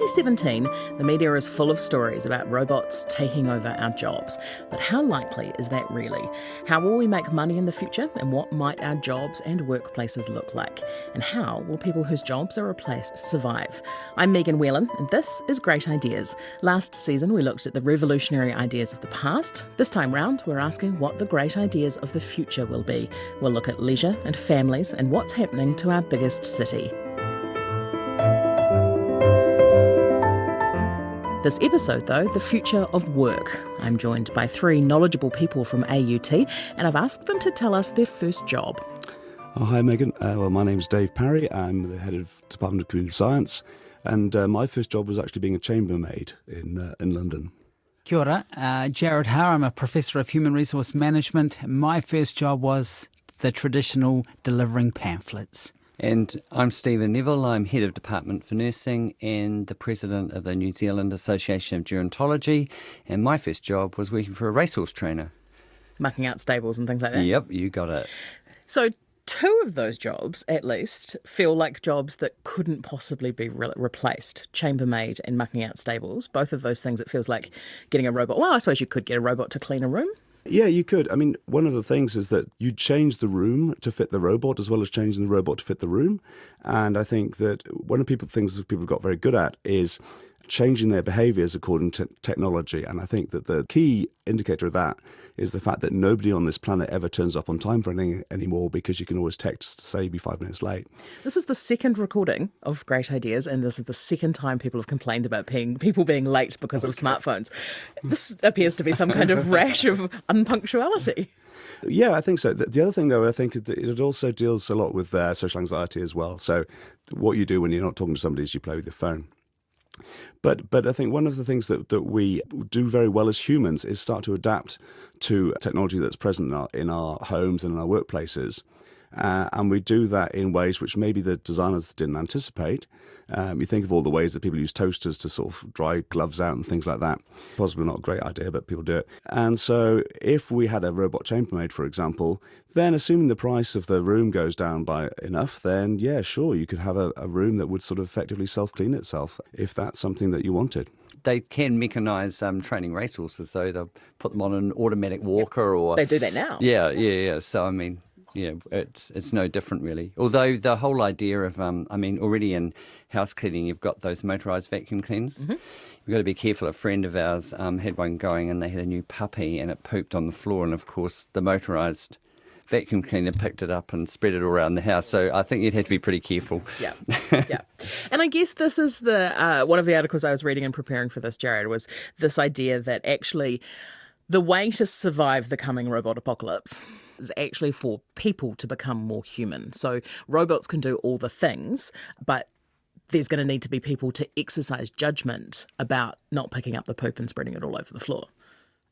2017, the media is full of stories about robots taking over our jobs. But how likely is that really? How will we make money in the future, and what might our jobs and workplaces look like? And how will people whose jobs are replaced survive? I'm Megan Whelan, and this is Great Ideas. Last season, we looked at the revolutionary ideas of the past. This time round, we're asking what the great ideas of the future will be. We'll look at leisure and families and what's happening to our biggest city. This episode, though, the future of work. I'm joined by three knowledgeable people from AUT, and I've asked them to tell us their first job. Oh, hi, Megan. My name's Dave Parry. I'm the head of Department of Community Science, and my first job was actually being a chambermaid in London. Kia ora. Jared Howe. I'm a professor of human resource management. My first job was the traditional delivering pamphlets. And I'm Stephen Neville. I'm Head of Department for Nursing and the President of the New Zealand Association of Gerontology. And my first job was working for a racehorse trainer. Mucking out stables and things like that? Yep, you got it. So two of those jobs, at least, feel like jobs that couldn't possibly be replaced. Chambermaid and mucking out stables. Both of those things, it feels like getting a robot. Well, I suppose you could get a robot to clean a room. Yeah, you could. I mean, one of the things is that you change the room to fit the robot as well as changing the robot to fit the room. And I think that one of the things that people got very good at is changing their behaviours according to technology. And I think that the key indicator of that is the fact that nobody on this planet ever turns up on time for anything anymore, because you can always text to say be 5 minutes late. This is the second recording of Great Ideas, and this is the second time people have complained about people being late because of smartphones. This appears to be some kind of rash of unpunctuality. Yeah, I think so. The other thing, though, I think it also deals a lot with social anxiety as well. So what you do when you're not talking to somebody is you play with your phone. But I think one of the things that we do very well as humans is start to adapt to technology that's present in our homes and in our workplaces. And we do that in ways which maybe the designers didn't anticipate. You think of all the ways that people use toasters to sort of dry gloves out and things like that. Possibly not a great idea, but people do it. And so if we had a robot chambermaid, for example, then assuming the price of the room goes down by enough, then yeah, sure, you could have a room that would sort of effectively self-clean itself if that's something that you wanted. They can mechanise training racehorses, though. They'll put them on an automatic walker or... They do that now. Yeah. So, I mean... Yeah, it's no different really. Although the whole idea of, already in house cleaning, you've got those motorised vacuum cleaners. Mm-hmm. You've got to be careful. A friend of ours had one going, and they had a new puppy, and it pooped on the floor. And of course, the motorised vacuum cleaner picked it up and spread it all around the house. So I think you'd have to be pretty careful. Yeah. And I guess this is the one of the articles I was reading and preparing for this, Jared, was this idea that actually the way to survive the coming robot apocalypse is actually for people to become more human. So robots can do all the things, but there's going to need to be people to exercise judgment about not picking up the poop and spreading it all over the floor.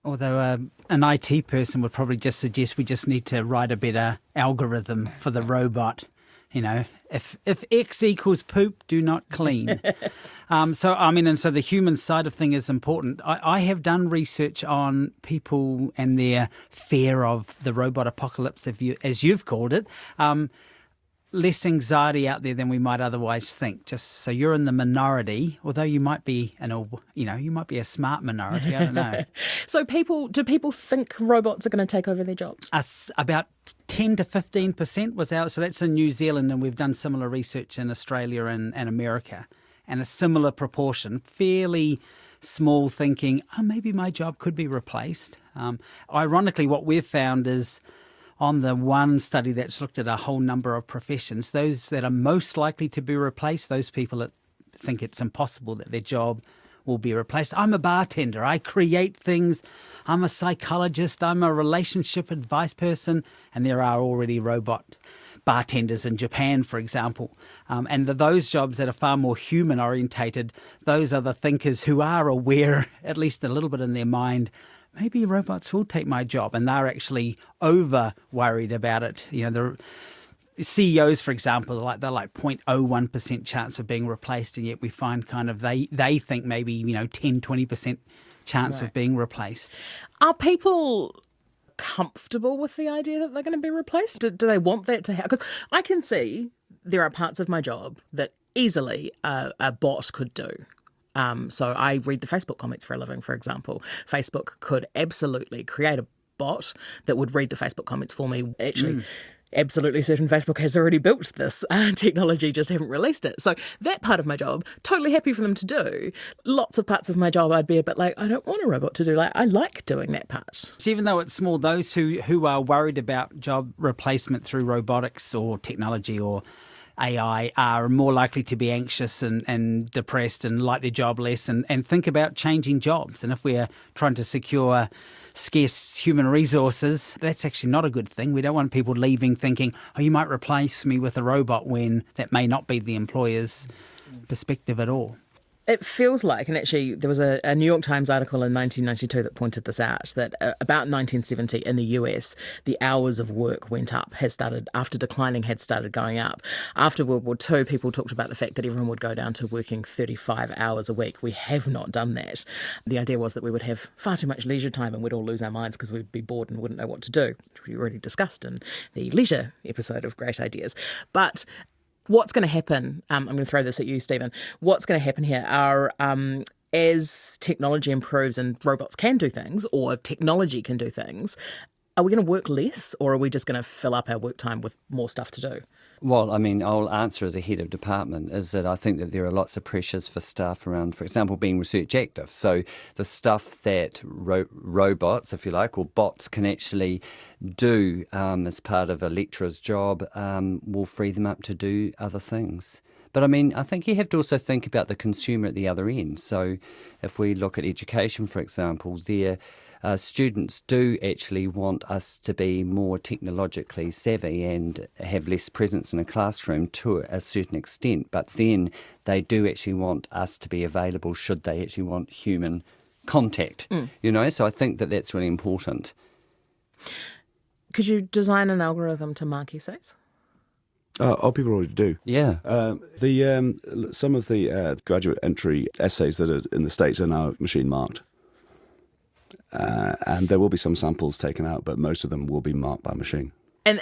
Although an IT person would probably just suggest we just need to write a better algorithm for the robot. You know, if X equals poop, do not clean. So the human side of thing is important. I have done research on people and their fear of the robot apocalypse, as you've called it. Less anxiety out there than we might otherwise think. Just so you're in the minority, although you might be you might be a smart minority. I don't know. So do people think robots are going to take over their jobs? About 10 to 15% was out. So that's in New Zealand, and we've done similar research in Australia and America, and a similar proportion, fairly small thinking, maybe my job could be replaced. Ironically, what we've found is on the one study that's looked at a whole number of professions, those that are most likely to be replaced, those people that think it's impossible that their job will be replaced. I'm a bartender. I create things. I'm a psychologist. I'm a relationship advice person. And there are already robot bartenders in Japan, for example. And those jobs that are far more human orientated, those are the thinkers who are aware, at least a little bit in their mind, maybe robots will take my job. And they're actually over worried about it. You know, the CEOs, for example, they're like 0.01% chance of being replaced, and yet we find kind of they think maybe 10-20% chance of being replaced. Are people comfortable with the idea that they're going to be replaced? Do they want that to happen? Because I can see there are parts of my job that easily a bot could do. So I read the Facebook comments for a living, for example. Facebook could absolutely create a bot that would read the Facebook comments for me. Actually, absolutely certain Facebook has already built this technology, just haven't released it. So that part of my job, totally happy for them to do. Lots of parts of my job I'd be a bit like, I don't want a robot to do. Like, I like doing that part. So even though it's small, those who are worried about job replacement through robotics or technology or AI are more likely to be anxious and depressed and like their job less and think about changing jobs. And if we're trying to secure scarce human resources, that's actually not a good thing. We don't want people leaving thinking, oh, you might replace me with a robot, when that may not be the employer's perspective at all. It feels like, and actually there was a New York Times article in 1992 that pointed this out, that about 1970 in the US, the hours of work went up, had started going up. After World War II, people talked about the fact that everyone would go down to working 35 hours a week. We have not done that. The idea was that we would have far too much leisure time and we'd all lose our minds because we'd be bored and wouldn't know what to do, which we already discussed in the leisure episode of Great Ideas. But what's going to happen, I'm going to throw this at you, Stephen, what's going to happen here are as technology improves and robots can do things, or technology can do things, are we going to work less, or are we just going to fill up our work time with more stuff to do? Well, I mean, I'll answer as a head of department is that I think that there are lots of pressures for staff around, for example, being research active. So the stuff that robots, if you like, or bots can actually do as part of a lecturer's job will free them up to do other things. But I mean, I think you have to also think about the consumer at the other end. So if we look at education, for example, students do actually want us to be more technologically savvy and have less presence in a classroom to a certain extent, but then they do actually want us to be available should they actually want human contact, so I think that that's really important. Could you design an algorithm to mark essays? People already do. Yeah. Some of the graduate entry essays that are in the States are now machine marked. And there will be some samples taken out, but most of them will be marked by machine. And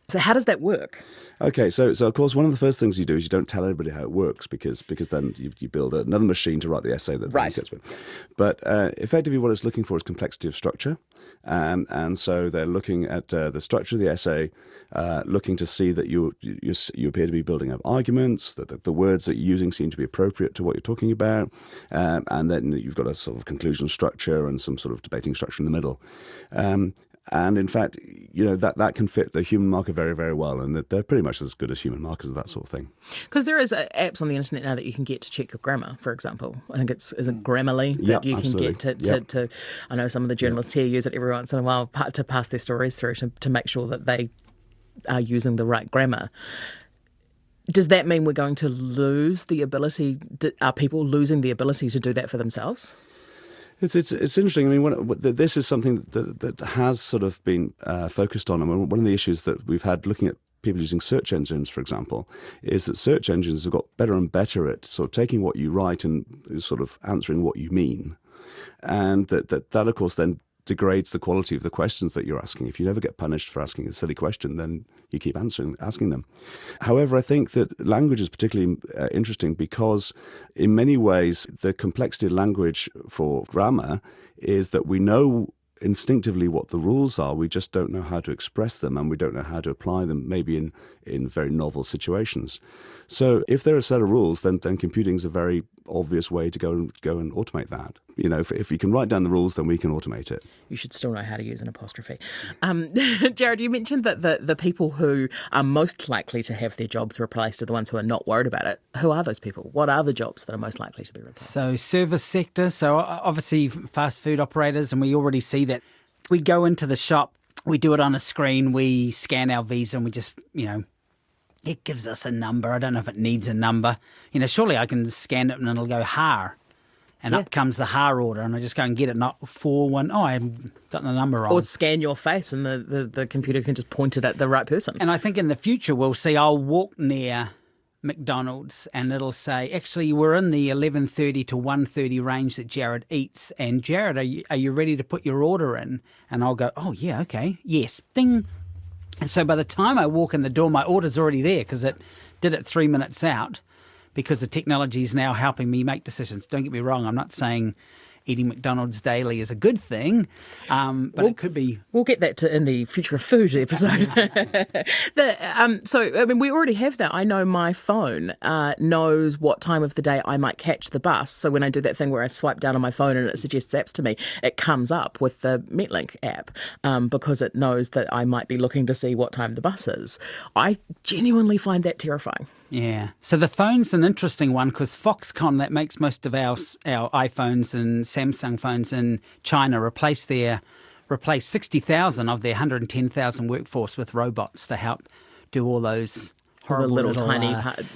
so how does that work? Okay, so of course one of the first things you do is you don't tell everybody how it works because then you build another machine to write the essay that right. gets with. But effectively what it's looking for is complexity of structure. And so they're looking at the structure of the essay, looking to see that you appear to be building up arguments, that the words that you're using seem to be appropriate to what you're talking about, and then you've got a sort of conclusion structure and some sort of debating structure in the middle. And in fact, that can fit the human marker very, very well, and they're pretty much as good as human markers of that sort of thing. Because there is apps on the internet now that you can get to check your grammar, for example. I think is it Grammarly that Yep, you absolutely. can get to. I know some of the journalists here use it every once in a while to pass their stories through to make sure that they are using the right grammar. Does that mean we're going to lose the ability? Are people losing the ability to do that for themselves? It's interesting. I mean, this is something that has sort of been focused on. I mean, one of the issues that we've had looking at people using search engines, for example, is that search engines have got better and better at sort of taking what you write and sort of answering what you mean, and that of course then degrades the quality of the questions that you're asking. If you never get punished for asking a silly question, then you keep asking them. However, I think that language is particularly interesting because in many ways the complexity of language for grammar is that we know instinctively what the rules are, we just don't know how to express them and we don't know how to apply them maybe in very novel situations. So if there are a set of rules, then computing is a very obvious way to go and automate that. If you can write down the rules, then we can automate it. You should still know how to use an apostrophe. Jared, you mentioned that the people who are most likely to have their jobs replaced are the ones who are not worried about it. Who are those people? What are the jobs that are most likely to be replaced? So service sector, so obviously fast food operators, and we already see that. We go into the shop, we do it on a screen, we scan our Visa and we just, it gives us a number. I don't know if it needs a number. Surely I can scan it and it'll go har. And up comes the har order and I just go and get it, not 4-1. Oh, I got the number wrong. Or scan your face and the computer can just point it at the right person. And I think in the future we'll see I'll walk near McDonald's and it'll say, actually, we're in the 11:30 to 1:30 range that Jared eats. And Jared, are you ready to put your order in? And I'll go, oh, yeah, okay. Yes, ding. And so by the time I walk in the door, my order's already there because it did it 3 minutes out. because the technology is now helping me make decisions. Don't get me wrong, I'm not saying eating McDonald's daily is a good thing, but it could be. We'll get that in the Future of Food episode. So, I mean, we already have that. I know my phone knows what time of the day I might catch the bus. So when I do that thing where I swipe down on my phone and it suggests apps to me, it comes up with the Metlink app because it knows that I might be looking to see what time the bus is. I genuinely find that terrifying. Yeah. So the phone's an interesting one because Foxconn, that makes most of our iPhones and Samsung phones in China, replace 60,000 of their 110,000 workforce with robots to help do all those horrible little tiny tasks.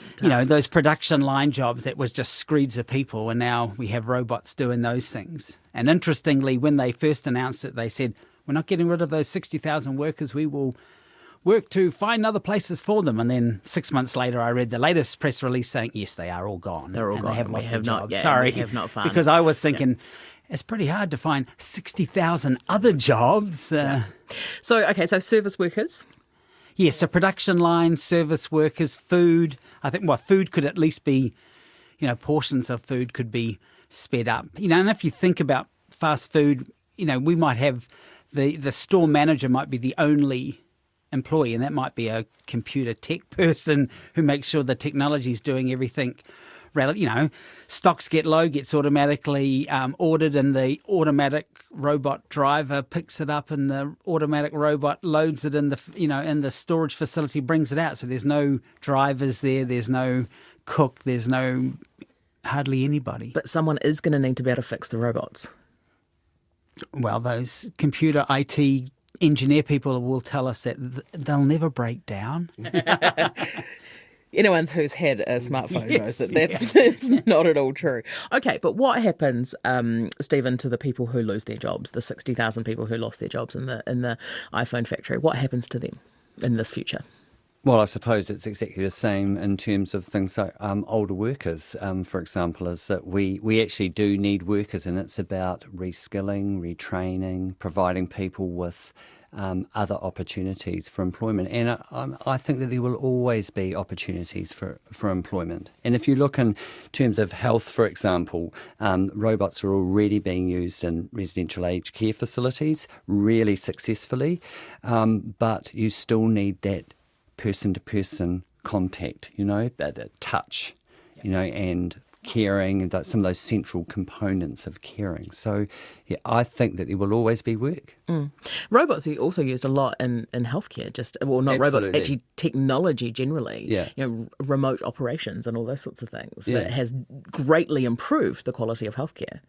those production line jobs that was just screeds of people, and now we have robots doing those things. And interestingly, when they first announced it, they said, we're not getting rid of those 60,000 workers, we will work to find other places for them. And then 6 months later, I read the latest press release saying, yes, they are all gone. They're all and gone. They have lost their jobs. Not, Sorry. we have not found. Because I was thinking, it's pretty hard to find 60,000 other jobs. So service workers. Yes, so production lines, service workers, food. I think, food could at least be, portions of food could be sped up. And if you think about fast food, we might have the store manager might be the only employee, and that might be a computer tech person who makes sure the technology is doing everything. Stocks get low, gets automatically ordered, and the automatic robot driver picks it up, and the automatic robot loads it in the storage facility, brings it out. So there's no drivers there, there's no cook, there's no hardly anybody. But someone is going to need to be able to fix the robots. Well, those computer IT engineer people will tell us that they'll never break down. Anyone who's had a smartphone knows that that's not at all true. Okay, but what happens, Stephen, to the people who lose their jobs, the 60,000 people who lost their jobs in the iPhone factory? What happens to them in this future? Well, I suppose it's exactly the same in terms of things like older workers, for example, is that we actually do need workers, and it's about reskilling, retraining, providing people with other opportunities for employment. And I think that there will always be opportunities for employment. And if you look in terms of health, for example, robots are already being used in residential aged care facilities really successfully, but you still need that person-to-person contact, that touch, and caring, and some of those central components of caring. So I think that there will always be work. Robots are also used a lot in healthcare, not robots, actually technology generally, remote operations and all those sorts of things that has greatly improved the quality of healthcare.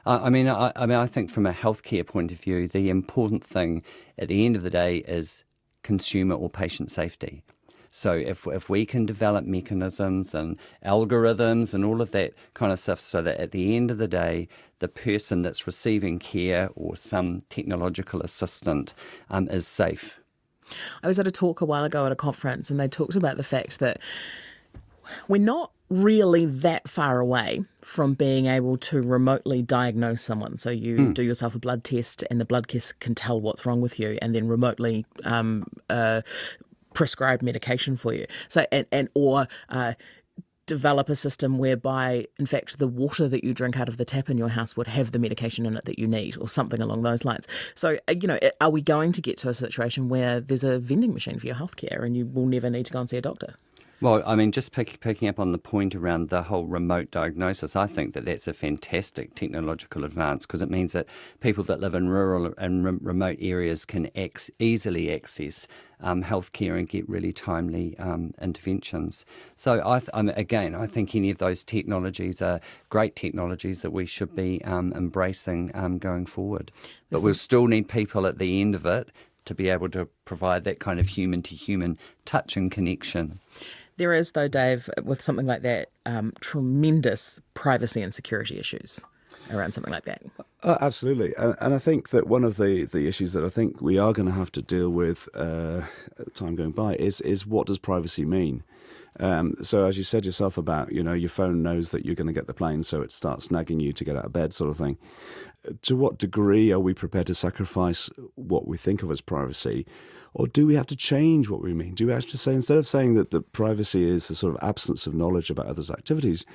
I think from a healthcare point of view, the important thing at the end of the day is consumer or patient safety. So if we can develop mechanisms and algorithms and all of that kind of stuff so that at the end of the day, the person that's receiving care or some technological assistant is safe. I was at a talk a while ago at a conference, and they talked about the fact that we're not really that far away from being able to remotely diagnose someone. So you do yourself a blood test, and the blood test can tell what's wrong with you, and then remotely prescribe medication for you. So or develop a system whereby, in fact, the water that you drink out of the tap in your house would have the medication in it that you need, or something along those lines. So, are we going to get to a situation where there's a vending machine for your healthcare and you will never need to go and see a doctor? Well, just picking up on the point around the whole remote diagnosis, I think that that's a fantastic technological advance, because it means that people that live in rural and remote areas can easily access healthcare and get really timely interventions. So, I think any of those technologies are great technologies that we should be embracing going forward. But we'll still need people at the end of it to be able to provide that kind of human-to-human touch and connection. There is, though, Dave, with something like that, tremendous privacy and security issues. around something like that. Absolutely. And I think that one of the issues that I think we are going to have to deal with time going by is what does privacy mean? So as you said yourself about, your phone knows that you're going to get the plane, so it starts nagging you to get out of bed sort of thing. To what degree are we prepared to sacrifice what we think of as privacy? Or do we have to change what we mean? Do we have to say, instead of saying that privacy is a sort of absence of knowledge about others' activities,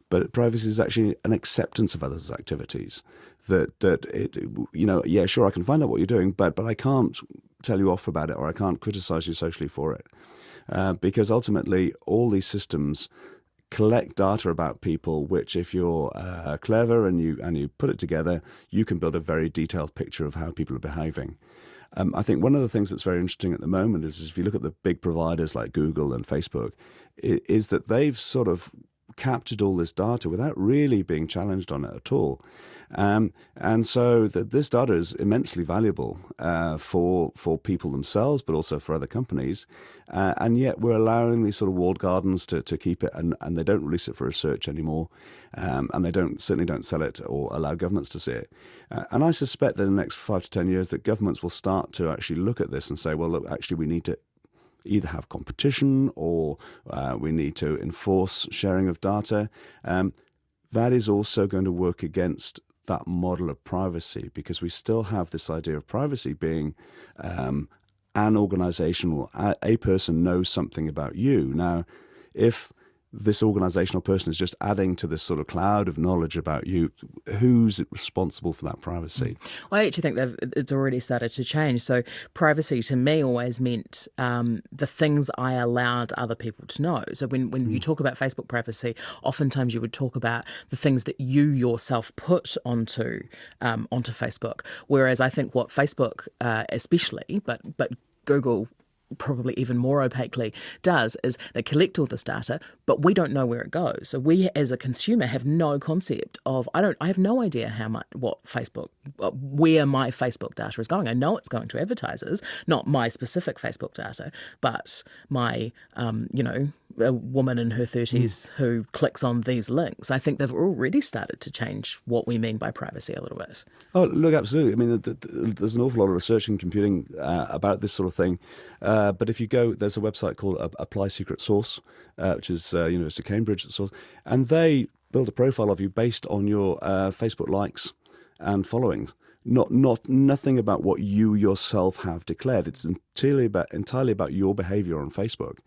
but privacy is actually an acceptance of others' activities. That it, yeah, sure, I can find out what you're doing, but I can't tell you off about it, or I can't criticize you socially for it. Because ultimately, all these systems collect data about people, which if you're clever and you put it together, you can build a very detailed picture of how people are behaving. I think one of the things that's very interesting at the moment is if you look at the big providers like Google and Facebook, is that they've sort of captured all this data without really being challenged on it at all. And so this data is immensely valuable for people themselves, but also for other companies. And yet we're allowing these sort of walled gardens to keep it, and they don't release it for research anymore. And they certainly don't sell it or allow governments to see it. And I suspect that in the next 5 to 10 years that governments will start to actually look at this and say, well, look, actually we need to either have competition or we need to enforce sharing of data. That is also going to work against that model of privacy, because we still have this idea of privacy being an organization or a person knows something about you. Now, if this organizational person is just adding to this sort of cloud of knowledge about you, who's responsible for that privacy? Well, I actually think that it's already started to change. So privacy to me always meant the things I allowed other people to know. So when you talk about Facebook privacy, oftentimes you would talk about the things that you yourself put onto Facebook. Whereas I think what Facebook especially, but Google probably even more opaquely does, is they collect all this data, but we don't know where it goes. So we as a consumer have no concept of, I have no idea where my Facebook data is going. I know it's going to advertisers, not my specific Facebook data, but my, a woman in her 30s who clicks on these links. I think they've already started to change what we mean by privacy a little bit. Oh, look, absolutely. I mean, there's an awful lot of research in computing about this sort of thing. But if you go, there's a website called Apply Secret Source, which is University of Cambridge source, and they build a profile of you based on your Facebook likes and followings. Nothing about what you yourself have declared. It's entirely about your behaviour on Facebook.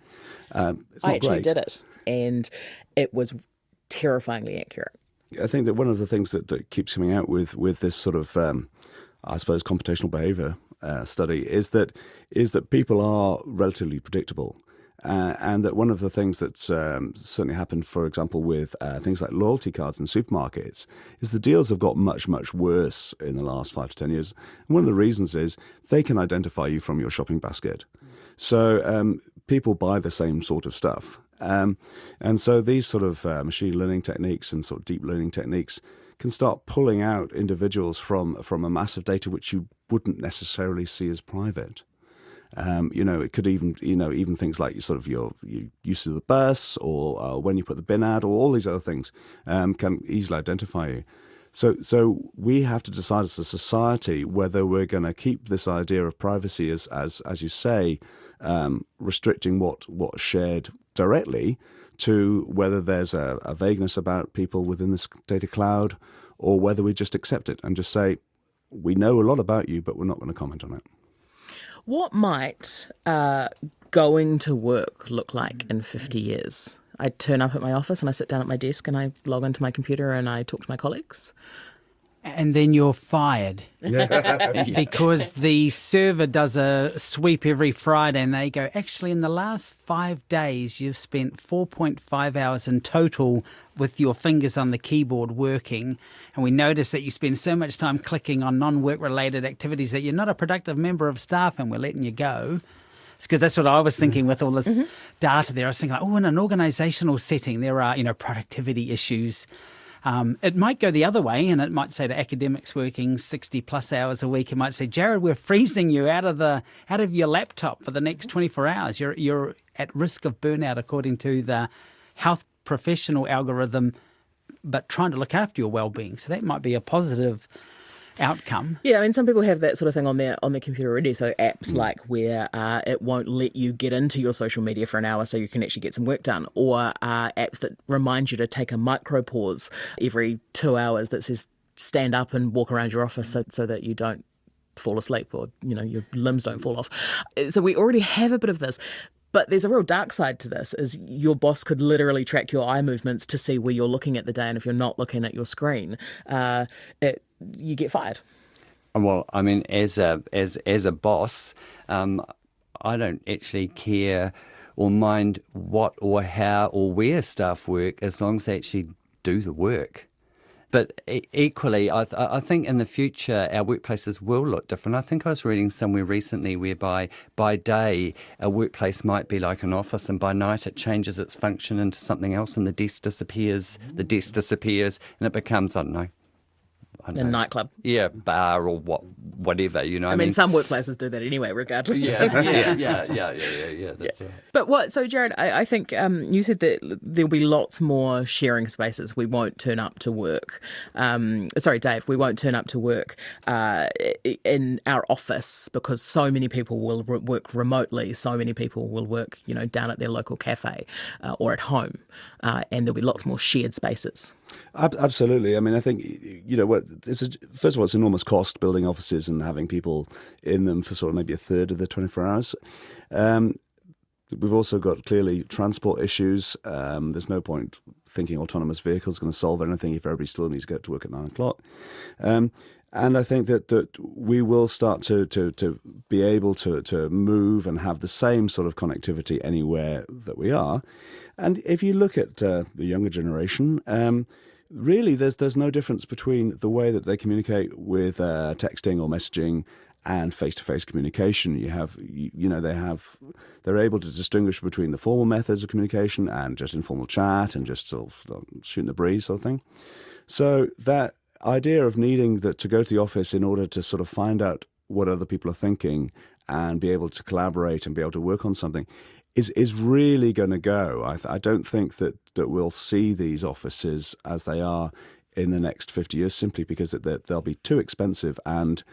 It's not I actually great. did it, and it was terrifyingly accurate. I think that one of the things that keeps coming out with this sort of, I suppose, computational behaviour study is that people are relatively predictable. And that one of the things that's certainly happened, for example, with things like loyalty cards in supermarkets, is the deals have got much, much worse in the last 5 to 10 years. And one of the reasons is they can identify you from your shopping basket. So people buy the same sort of stuff. And so these sort of machine learning techniques and sort of deep learning techniques can start pulling out individuals from a mass of data which you wouldn't necessarily see as private. It could even things like sort of your use of the bus or when you put the bin out, or all these other things can easily identify you. So we have to decide as a society whether we're going to keep this idea of privacy as you say, restricting what's shared directly, to whether there's a vagueness about people within this data cloud, or whether we just accept it and just say, we know a lot about you, but we're not going to comment on it. What might going to work look like in 50 years? I turn up at my office and I sit down at my desk and I log into my computer and I talk to my colleagues. And then you're fired because the server does a sweep every Friday and they go, actually, in the last 5 days, you've spent 4.5 hours in total with your fingers on the keyboard working. And we notice that you spend so much time clicking on non-work related activities that you're not a productive member of staff and we're letting you go. Because that's what I was thinking with all this data there. I was thinking, in an organisational setting, there are, productivity issues. It might go the other way, and it might say to academics working 60 plus hours a week, it might say, Jared, we're freezing you out of your laptop for the next 24 hours. You're at risk of burnout according to the health professional algorithm but trying to look after your well-being. So that might be a positive outcome. Yeah, I mean, some people have that sort of thing on their computer already. So apps like where it won't let you get into your social media for an hour so you can actually get some work done, or apps that remind you to take a micro pause every 2 hours that says stand up and walk around your office so that you don't fall asleep or, your limbs don't fall off. So we already have a bit of this. But there's a real dark side to this, is your boss could literally track your eye movements to see where you're looking at the day. And if you're not looking at your screen, you get fired. Well, I mean, as a boss, I don't actually care or mind what or how or where staff work as long as they actually do the work. But equally, I think in the future our workplaces will look different. I think I was reading somewhere recently whereby by day a workplace might be like an office, and by night it changes its function into something else, and the desk disappears, and it becomes, I don't know, A nightclub. Yeah, bar or whatever, I mean, some workplaces do that anyway, regardless. Yeah, that's right. But so Jared, I think you said that there'll be lots more sharing spaces. We won't turn up to work. Dave, we won't turn up to work in our office because so many people will work remotely. So many people will work, down at their local cafe or at home, and there'll be lots more shared spaces. Absolutely. I mean, I think, first of all, it's enormous cost building offices and having people in them for sort of maybe a third of the 24 hours. We've also got clearly transport issues. There's no point thinking autonomous vehicles are going to solve anything if everybody still needs to get to work at 9 o'clock. And I think that we will start to be able to move and have the same sort of connectivity anywhere that we are. And if you look at the younger generation, really there's no difference between the way that they communicate with texting or messaging and face-to-face communication. They're able to distinguish between the formal methods of communication and just informal chat and just sort of shooting the breeze sort of thing. So that idea of needing to go to the office in order to sort of find out what other people are thinking and be able to collaborate and be able to work on something is really going to go. I don't think that we'll see these offices as they are in the next 50 years simply because they'll be too expensive, and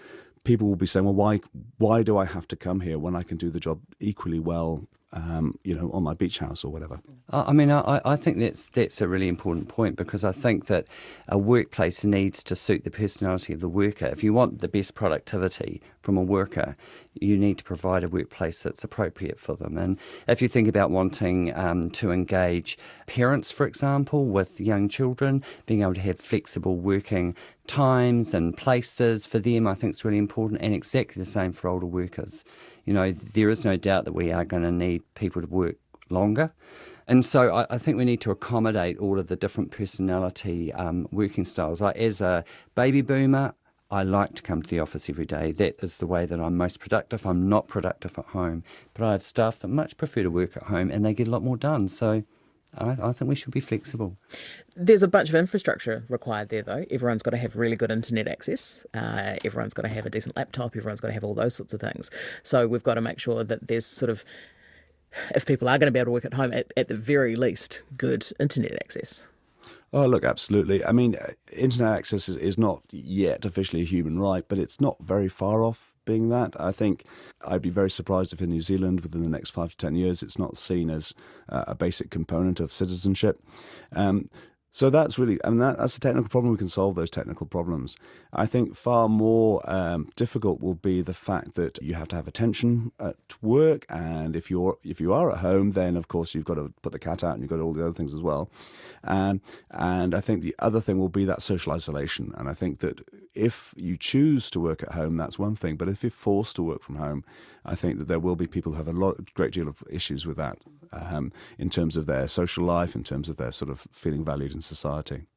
people will be saying, well, why do I have to come here when I can do the job equally well on my beach house or whatever? I mean, I think that's a really important point, because I think that a workplace needs to suit the personality of the worker. If you want the best productivity from a worker, you need to provide a workplace that's appropriate for them. And if you think about wanting to engage parents, for example, with young children, being able to have flexible working times and places for them, I think it's really important, and exactly the same for older workers. There is no doubt that we are going to need people to work longer. And so I think we need to accommodate all of the different personality working styles. As a baby boomer, I like to come to the office every day. That is the way that I'm most productive. I'm not productive at home. But I have staff that much prefer to work at home, and they get a lot more done. So I think we should be flexible. There's a bunch of infrastructure required there, though. Everyone's got to have really good internet access. Everyone's got to have a decent laptop. Everyone's got to have all those sorts of things. So we've got to make sure that there's sort of, if people are going to be able to work at home, at the very least, good internet access. Oh, look, absolutely. I mean, internet access is not yet officially a human right, but it's not very far off being that. I think I'd be very surprised if in New Zealand within the next 5 to 10 years it's not seen as a basic component of citizenship. So that's really, that's a technical problem. We can solve those technical problems. I think far more difficult will be the fact that you have to have attention at work, and if you are at home, then of course you've got to put the cat out and you've got all the other things as well. And I think the other thing will be that social isolation. And I think that if you choose to work at home, that's one thing. But if you're forced to work from home, I think that there will be people who have a great deal of issues with that in terms of their social life, in terms of their sort of feeling valued in society.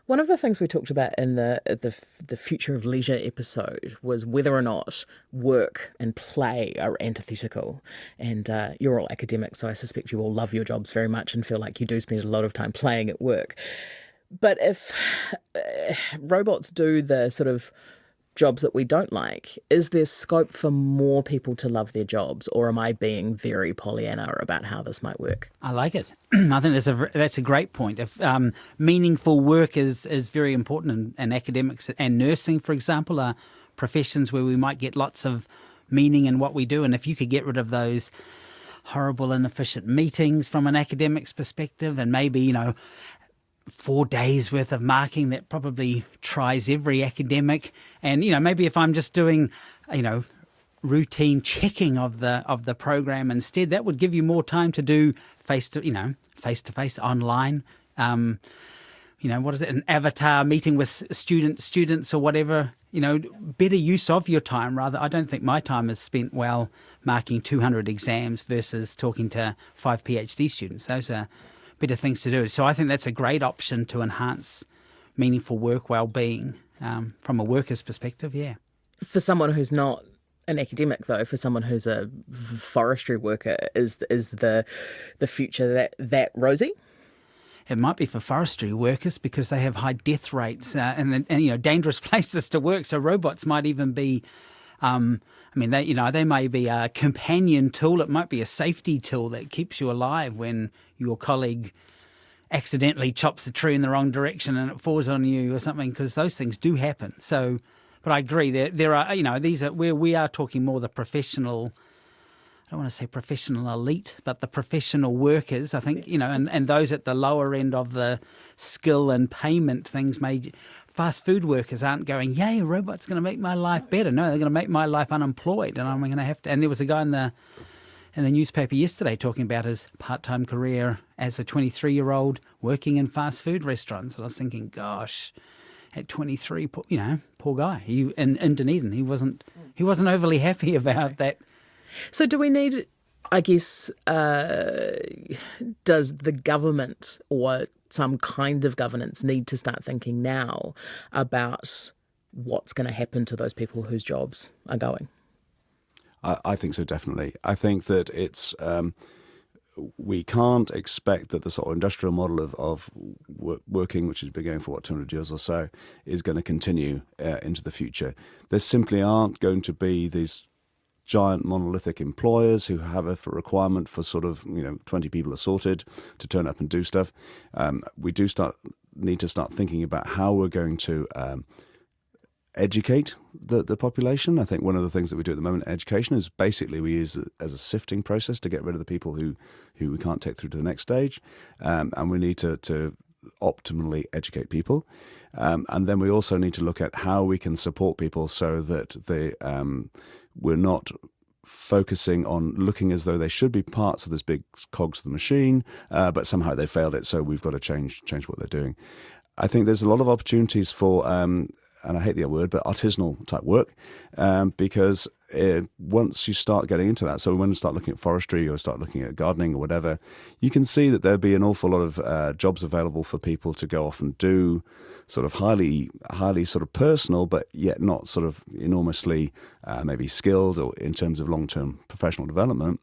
One of the things we talked about in the Future of Leisure episode was whether or not work and play are antithetical. And you're all academics, so I suspect you all love your jobs very much and feel like you do spend a lot of time playing at work. But if robots do the sort of jobs that we don't like, is there scope for more people to love their jobs, or am I being very Pollyanna about how this might work? I like it. I think that's a great point. If meaningful work is very important, and academics and nursing, for example, are professions where we might get lots of meaning in what we do. And if you could get rid of those horrible, inefficient meetings from an academic's perspective, and maybe 4 days worth of marking that probably tries every academic, and maybe if I'm just doing routine checking of the program instead, that would give you more time to do face to face online, what is it, an avatar meeting with students or whatever, better use of your time. Rather, I don't think my time is spent well marking 200 exams versus talking to 5 PhD students. Those are better things to do. So I think that's a great option to enhance meaningful work well-being from a worker's perspective, yeah. For someone who's not an academic, though, for someone who's a forestry worker, is the future that rosy? It might be for forestry workers because they have high death rates and dangerous places to work. So robots might even be, they may be a companion tool. It might be a safety tool that keeps you alive when your colleague accidentally chops the tree in the wrong direction and it falls on you or something, because those things do happen. So, but I agree, there are, these are where we are talking more the professional, I don't want to say professional elite, but the professional workers, I think, and those at the lower end of the skill and payment things. Fast food workers aren't going, yay, a robot's going to make my life better. No, they're going to make my life unemployed, and I'm going to have to. And there was a guy in the newspaper yesterday talking about his part-time career as a 23-year-old working in fast food restaurants. And I was thinking, gosh, at 23, poor guy. In Dunedin, he wasn't overly happy about that. So do we need, I guess, does the government or some kind of governance need to start thinking now about what's going to happen to those people whose jobs are going? I think so, definitely. I think that it's we can't expect that the sort of industrial model of working, which has been going for 200 years or so, is going to continue into the future. There simply aren't going to be these giant monolithic employers who have a requirement for sort of 20 people assorted to turn up and do stuff. We need to start thinking about how we're going to educate the population. I think one of the things that we do at the moment in education is basically we use it as a sifting process to get rid of the people who we can't take through to the next stage, and we need to optimally educate people, and then we also need to look at how we can support people so that we're not focusing on looking as though they should be parts of this big cogs of the machine, but somehow they failed it, so we've got to change what they're doing. I think there's a lot of opportunities for, and I hate the word, but artisanal type work, because once you start getting into that, so when you start looking at forestry or start looking at gardening or whatever, you can see that there'll be an awful lot of jobs available for people to go off and do sort of highly sort of personal, but yet not sort of enormously maybe skilled or in terms of long-term professional development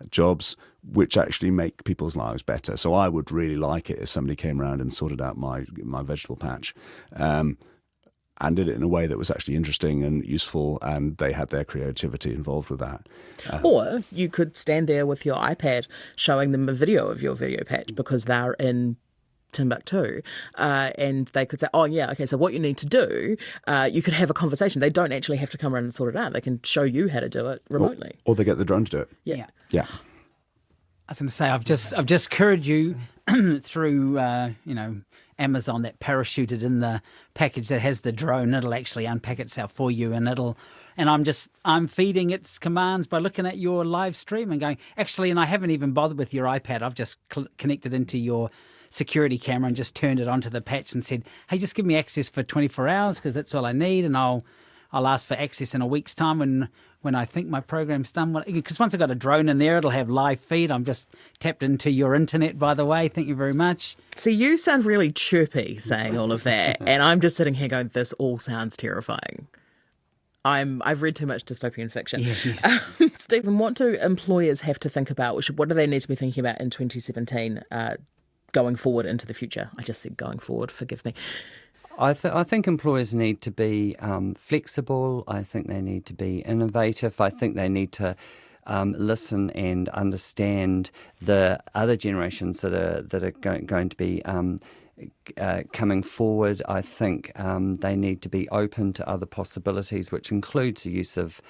jobs, which actually make people's lives better. So I would really like it if somebody came around and sorted out my vegetable patch, and did it in a way that was actually interesting and useful, and they had their creativity involved with that. Or you could stand there with your iPad showing them a video of your video patch because they're in Timbuktu, and they could say, oh yeah, okay, so what you need to do, you could have a conversation. They don't actually have to come around and sort it out. They can show you how to do it remotely. Or they get the drone to do it. Yeah. I was going to say, I've just couriered you through Amazon that parachuted in the package that has the drone. It'll actually unpack itself for you, and I'm feeding its commands by looking at your live stream and going, actually, and I haven't even bothered with your iPad. I've just connected into your security camera and just turned it onto the patch and said, hey, just give me access for 24 hours because that's all I need, and I'll ask for access in a week's time when I think my program's done. Because once I've got a drone in there, it'll have live feed. I'm just tapped into your internet, by the way. Thank you very much. See, you sound really chirpy saying all of that, and I'm just sitting here going, this all sounds terrifying. I've read too much dystopian fiction. Yeah, yes. Stephen, what do employers have to think about? What do they need to be thinking about in 2017 going forward into the future? I just said going forward, forgive me. I think employers need to be flexible. I think they need to be innovative. I think they need to listen and understand the other generations that are going to be coming forward. I think they need to be open to other possibilities, which includes the use of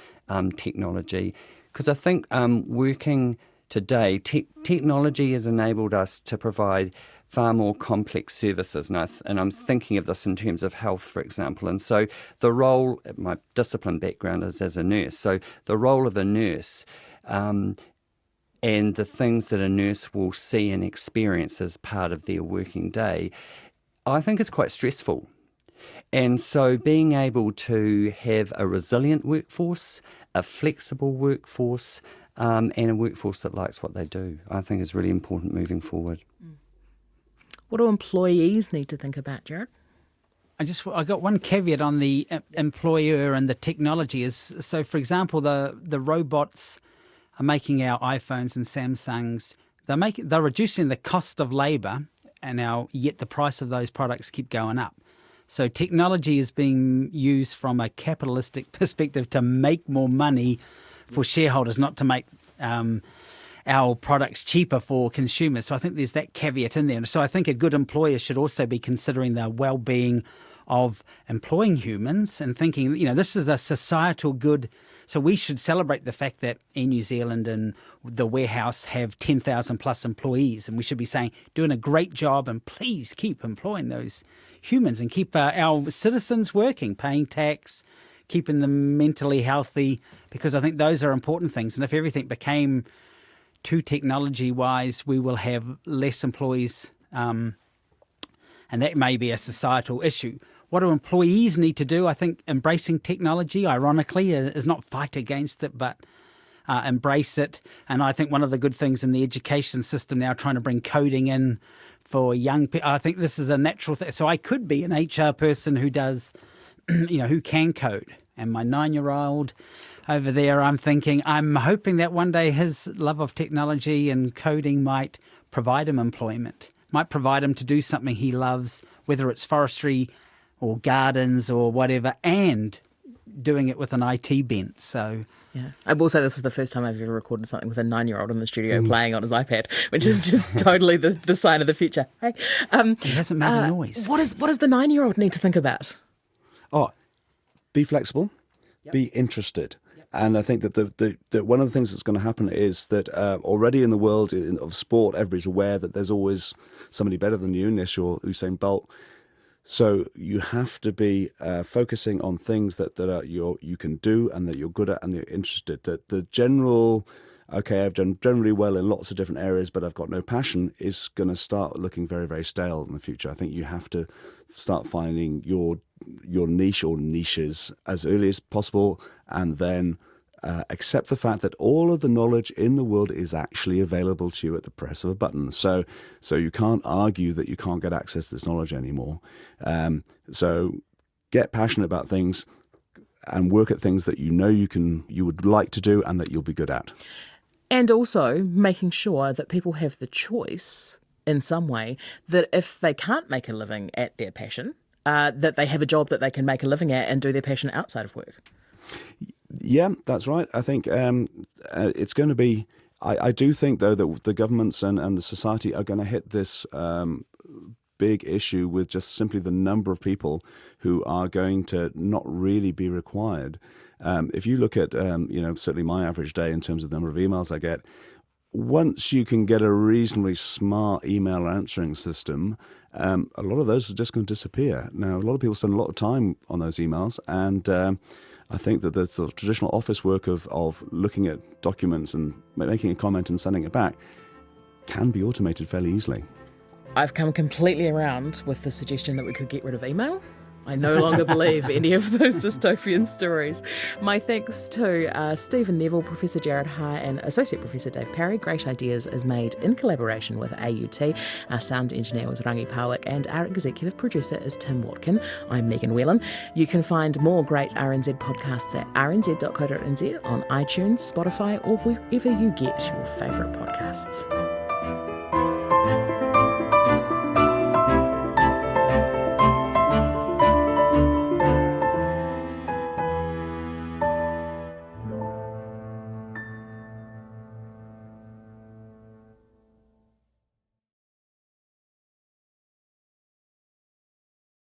technology. Because I think working today, technology has enabled us to provide far more complex services, and I'm thinking of this in terms of health, for example. And so the role, my discipline background is as a nurse, so the role of a nurse and the things that a nurse will see and experience as part of their working day, I think is quite stressful. And so being able to have a resilient workforce, a flexible workforce, and a workforce that likes what they do, I think is really important moving forward. What do employees need to think about, Jared? I got one caveat on the employer and the technology is, so for example, the robots are making our iPhones and Samsungs. They're reducing the cost of labour, and yet the price of those products keep going up. So technology is being used from a capitalistic perspective to make more money for shareholders, not to make our products cheaper for consumers. So I think there's that caveat in there. So I think a good employer should also be considering the well-being of employing humans and thinking, this is a societal good. So we should celebrate the fact that Air New Zealand and the warehouse have 10,000 plus employees. And we should be saying, doing a great job, and please keep employing those humans and keep our citizens working, paying tax, keeping them mentally healthy, because I think those are important things. And if everything became too technology-wise, we will have less employees, and that may be a societal issue. What do employees need to do? I think embracing technology, ironically, is not fight against it, but embrace it. And I think one of the good things in the education system now, trying to bring coding in for young people, I think this is a natural thing. So I could be an HR person who does, who can code. And my 9-year-old over there, I'm hoping that one day his love of technology and coding might provide him employment, might provide him to do something he loves, whether it's forestry or gardens or whatever, and doing it with an IT bent. So yeah, I will say this is the first time I've ever recorded something with a 9-year-old in the studio playing on his iPad, which is just totally the sign of the future. Hey, he hasn't made a noise. What does the 9-year-old need to think about? Be flexible, be interested. And I think that the one of the things that's going to happen is that already in the world of sport, everybody's aware that there's always somebody better than you, unless you're Usain Bolt. So you have to be focusing on things that you can do and that you're good at and that you're interested. That the general, I've done generally well in lots of different areas, but I've got no passion, is going to start looking very, very stale in the future. I think you have to start finding your niche or niches as early as possible, and then accept the fact that all of the knowledge in the world is actually available to you at the press of a button. So you can't argue that you can't get access to this knowledge anymore. So get passionate about things and work at things that you would like to do and that you'll be good at. And also making sure that people have the choice in some way that if they can't make a living at their passion, that they have a job that they can make a living at and do their passion outside of work. Yeah, that's right. I think it's going to be... I do think, though, that the governments and the society are going to hit this big issue with just simply the number of people who are going to not really be required. If you look at, certainly my average day in terms of the number of emails I get, once you can get a reasonably smart email answering system, a lot of those are just going to disappear. Now, a lot of people spend a lot of time on those emails, and I think that the sort of traditional office work of looking at documents and making a comment and sending it back can be automated fairly easily. I've come completely around with the suggestion that we could get rid of email. I no longer believe any of those dystopian stories. My thanks to Stephen Neville, Professor Jared High and Associate Professor Dave Parry. Great Ideas is made in collaboration with AUT. Our sound engineer was Rangi Powick and our executive producer is Tim Watkin. I'm Megan Whelan. You can find more great RNZ podcasts at rnz.co.nz on iTunes, Spotify or wherever you get your favourite podcasts.